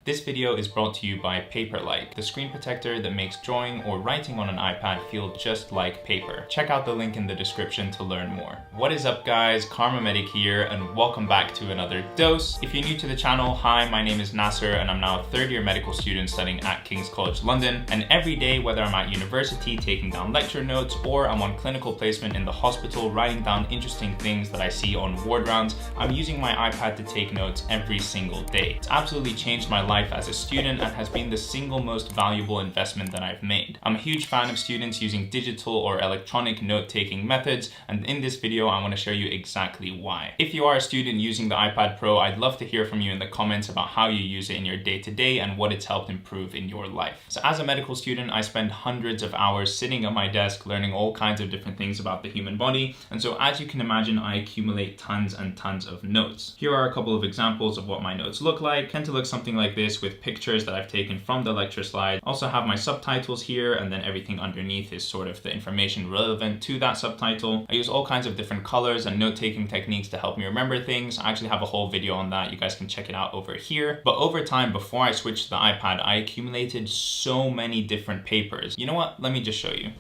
This video is brought to you by Paperlike, the screen protector that makes drawing or writing on an iPad feel just like paper. Check out the link in the description to learn more. What is up guys, KharmaMedic here and welcome back to another dose. If you're new to the channel, hi, my name is Nasser and I'm now a third year medical student studying at King's College London. And every day, whether I'm at university taking down lecture notes or I'm on clinical placement in the hospital writing down interesting things that I see on ward rounds, I'm using my iPad to take notes every single day. It's absolutely changed my life as a student and has been the single most valuable investment that I've made. I'm a huge fan of students using digital or electronic note-taking methods, and in this video I want to show you exactly why. If you are a student using the iPad Pro, I'd love to hear from you in the comments about how you use it in your day-to-day and what it's helped improve in your life. So as a medical student, I spend hundreds of hours sitting at my desk learning all kinds of different things about the human body, and so as you can imagine, I accumulate tons and tons of notes. Here are a couple of examples of what my notes look like. Tend to look something like this with pictures that I've taken from the lecture slide. Also have my subtitles here, and then everything underneath is sort of the information relevant to that subtitle. I use all kinds of different colors and note-taking techniques to help me remember things. I actually have a whole video on that. You guys can check it out over here. But over time, before I switched to the iPad, I accumulated so many different papers. You know what? Let me just show you.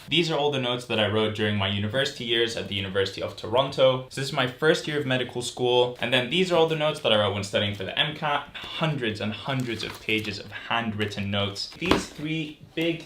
These are all the notes that I wrote during my university years at the University of Toronto. So this is my first year of medical school. And then these are all the notes that I wrote when studying for the MCAT. Hundreds and hundreds of pages of handwritten notes. These three big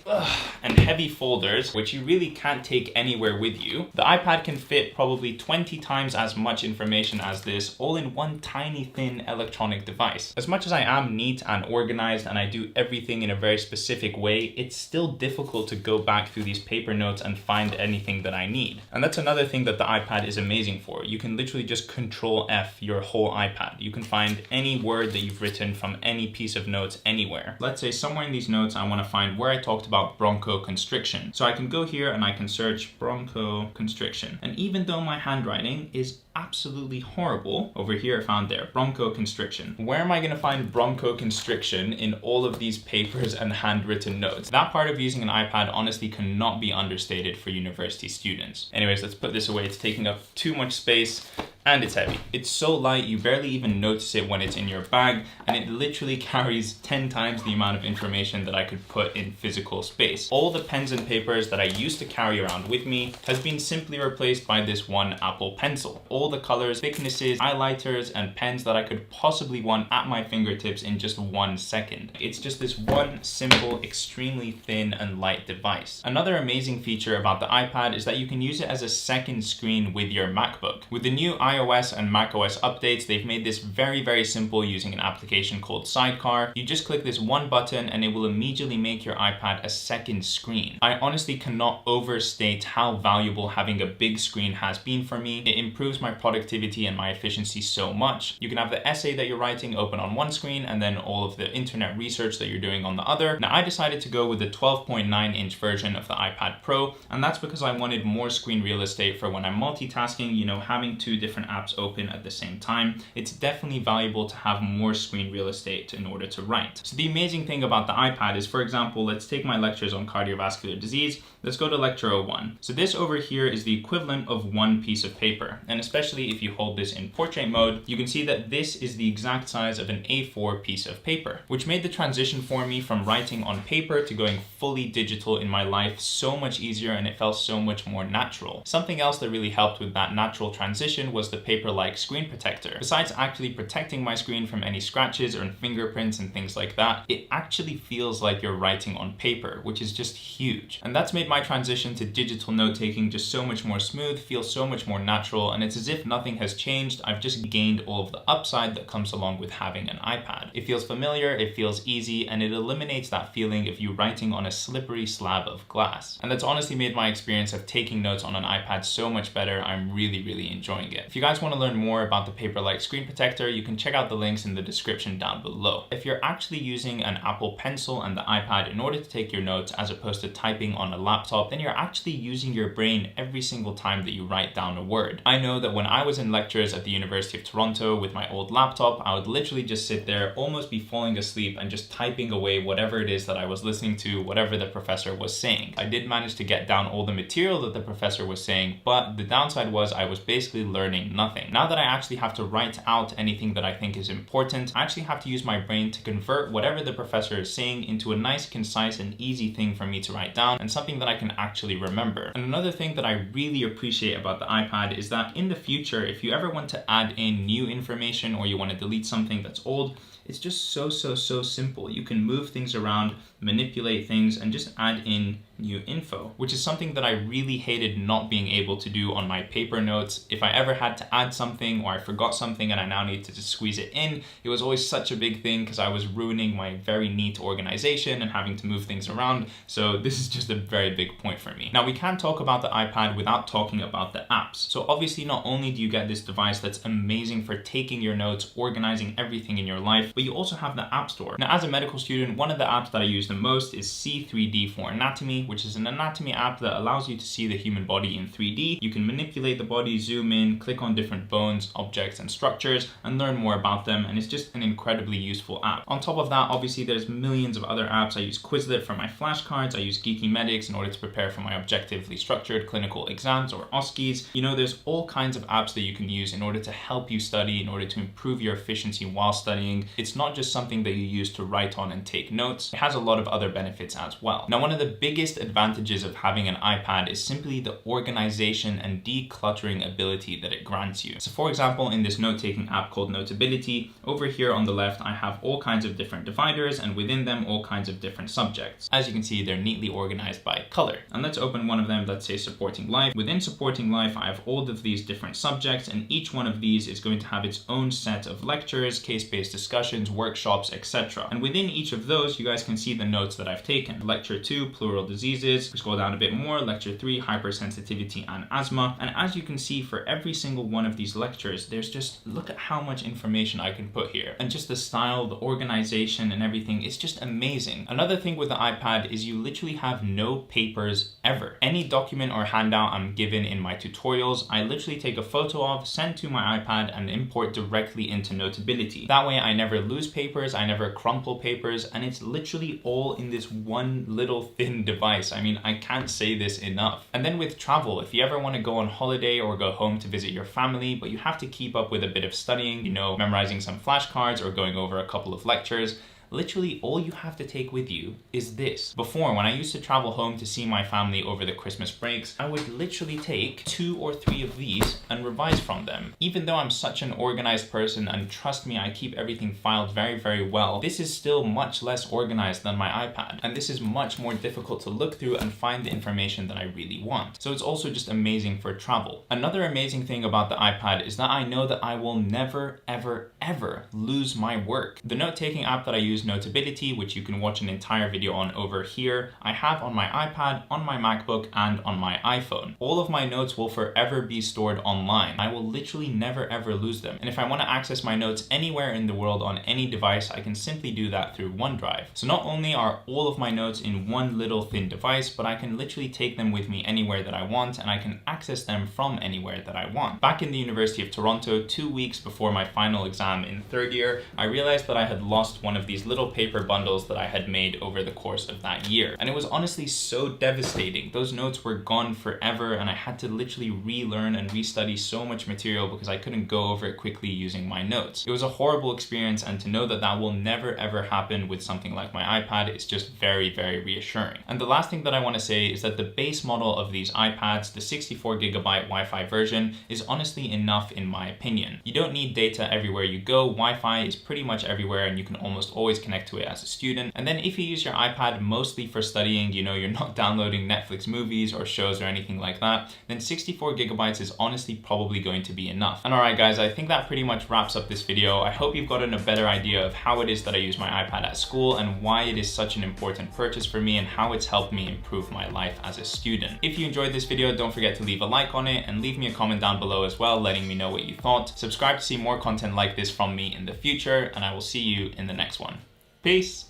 and heavy folders, which you really can't take anywhere with you. The iPad can fit probably 20 times as much information as this, all in one tiny thin electronic device. As much as I am neat and organized and I do everything in a very specific way, it's still difficult to go back through these paper notes and find anything that I need. And that's another thing that the iPad is amazing for. You can literally just Control F your whole iPad. You can find any word that you've written from any piece of notes anywhere. Let's say somewhere in these notes I want to find where I talked about bronchoconstriction. So I can go here and I can search bronchoconstriction. And even though my handwriting is absolutely horrible, over here I found there, bronchoconstriction. Where am I going to find bronchoconstriction in all of these papers and handwritten notes? That part of using an iPad honestly cannot be understated for university students. Anyways, let's put this away. It's taking up too much space. And it's heavy. It's so light, you barely even notice it when it's in your bag, and it literally carries 10 times the amount of information that I could put in physical space. All the pens and papers that I used to carry around with me has been simply replaced by this one Apple Pencil. All the colors, thicknesses, highlighters, and pens that I could possibly want at my fingertips in just 1 second. It's just this one simple, extremely thin and light device. Another amazing feature about the iPad is that you can use it as a second screen with your MacBook. With the new iOS and macOS updates, they've made this very, very simple using an application called Sidecar. You just click this one button and it will immediately make your iPad a second screen. I honestly cannot overstate how valuable having a big screen has been for me. It improves my productivity and my efficiency so much. You can have the essay that you're writing open on one screen and then all of the internet research that you're doing on the other. Now I decided to go with the 12.9-inch version of the iPad Pro, and that's because I wanted more screen real estate for when I'm multitasking, you know, having two different apps open at the same time. It's definitely valuable to have more screen real estate in order to write. So the amazing thing about the iPad is, for example, let's take my lectures on cardiovascular disease. Let's go to lecture 01. So this over here is the equivalent of one piece of paper. And especially if you hold this in portrait mode, you can see that this is the exact size of an A4 piece of paper, which made the transition for me from writing on paper to going fully digital in my life so much easier, and it felt so much more natural. Something else that really helped with that natural transition was the Paperlike screen protector. Besides actually protecting my screen from any scratches or fingerprints and things like that, it actually feels like you're writing on paper, which is just huge. And that's made my transition to digital note-taking just so much more smooth, feels so much more natural, and it's as if nothing has changed. I've just gained all of the upside that comes along with having an iPad. It feels familiar, it feels easy, and it eliminates that feeling of you writing on a slippery slab of glass. And that's honestly made my experience of taking notes on an iPad so much better. I'm really, really enjoying it. If you guys want to learn more about the Paperlike screen protector, you can check out the links in the description down below. If you're actually using an Apple Pencil and the iPad in order to take your notes as opposed to typing on a laptop, then you're actually using your brain every single time that you write down a word. I know that when I was in lectures at the University of Toronto with my old laptop, I would literally just sit there, almost be falling asleep and just typing away whatever it is that I was listening to, whatever the professor was saying. I did manage to get down all the material that the professor was saying, but the downside was I was basically learning explain nothing. Now that I actually have to write out anything that I think is important, I actually have to use my brain to convert whatever the professor is saying into a nice, concise, and easy thing for me to write down, and something that I can actually remember. And another thing that I really appreciate about the iPad is that in the future, if you ever want to add in new information or you want to delete something that's old, it's just so simple. You can move things around, manipulate things, and just add in new info, which is something that I really hated not being able to do on my paper notes. If I ever had to add something or I forgot something and I now need to just squeeze it in, it was always such a big thing because I was ruining my very neat organization and having to move things around. So this is just a very big point for me. Now we can't talk about the iPad without talking about the apps. So obviously not only do you get this device that's amazing for taking your notes, organizing everything in your life, but you also have the App Store. Now as a medical student, one of the apps that I use the most is C3D for Anatomy, which is an anatomy app that allows you to see the human body in 3D. You can manipulate the body, zoom in, click on different bones, objects, and structures, and learn more about them, and it's just an incredibly useful app. On top of that, obviously there's millions of other apps. I use Quizlet for my flashcards, I use KharmaMedic in order to prepare for my objectively structured clinical exams or OSCEs. You know, there's all kinds of apps that you can use in order to help you study, in order to improve your efficiency while studying. It's not just something that you use to write on and take notes. It has a lot of other benefits as well. Now, one of the biggest advantages of having an iPad is simply the organization and decluttering ability that it grants you. So for example, in this note-taking app called Notability, over here on the left, I have all kinds of different dividers, and within them, all kinds of different subjects. As you can see, they're neatly organized by color. And let's open one of them, let's say supporting life. Within supporting life, I have all of these different subjects, and each one of these is going to have its own set of lectures, case-based discussions, workshops, etc. And within each of those, you guys can see the notes that I've taken. Lecture 2, pleural diseases. Scroll down a bit more, lecture 3, hypersensitivity and asthma. And as you can see, for every single one of these lectures, there's just, look at how much information I can put here. And just the style, the organization, and everything, it's just amazing. Another thing with the iPad is you literally have no papers ever. Any document or handout I'm given in my tutorials, I literally take a photo of, send to my iPad, and import directly into Notability. That way I never lose papers, I never crumple papers, and it's literally all in this one little thin device. I mean, I can't say this enough. And then with travel, if you ever want to go on holiday or go home to visit your family, but you have to keep up with a bit of studying, you know, memorizing some flashcards or going over a couple of lectures, literally all you have to take with you is this. Before, when I used to travel home to see my family over the Christmas breaks, I would literally take 2 or 3 of these and revise from them. Even though I'm such an organized person, and trust me, I keep everything filed very well, this is still much less organized than my iPad. And this is much more difficult to look through and find the information that I really want. So it's also just amazing for travel. Another amazing thing about the iPad is that I know that I will never, ever lose my work. The note-taking app that I use, Notability, which you can watch an entire video on over here, I have on my iPad, on my MacBook, and on my iPhone. All of my notes will forever be stored online. I will literally never ever lose them. And if I want to access my notes anywhere in the world on any device, I can simply do that through OneDrive. So not only are all of my notes in one little thin device, but I can literally take them with me anywhere that I want, and I can access them from anywhere that I want. Back in the University of Toronto, 2 weeks before my final exam in 3rd year, I realized that I had lost one of these little paper bundles that I had made over the course of that year. And it was honestly so devastating. Those notes were gone forever, and I had to literally relearn and restudy so much material because I couldn't go over it quickly using my notes. It was a horrible experience, and to know that that will never ever happen with something like my iPad is just very reassuring. And the last thing that I want to say is that the base model of these iPads, the 64GB Wi-Fi version, is honestly enough in my opinion. You don't need data everywhere you go. Wi-Fi is pretty much everywhere, and you can almost always connect to it as a student. And then if you use your iPad mostly for studying, you know, you're not downloading Netflix movies or shows or anything like that, then 64GB is honestly probably going to be enough. And alright guys, I think that pretty much wraps up this video. I hope you've gotten a better idea of how it is that I use my iPad at school and why it is such an important purchase for me and how it's helped me improve my life as a student. If you enjoyed this video, don't forget to leave a like on it and leave me a comment down below as well, letting me know what you thought. Subscribe to see more content like this from me in the future, and I will see you in the next one. Peace!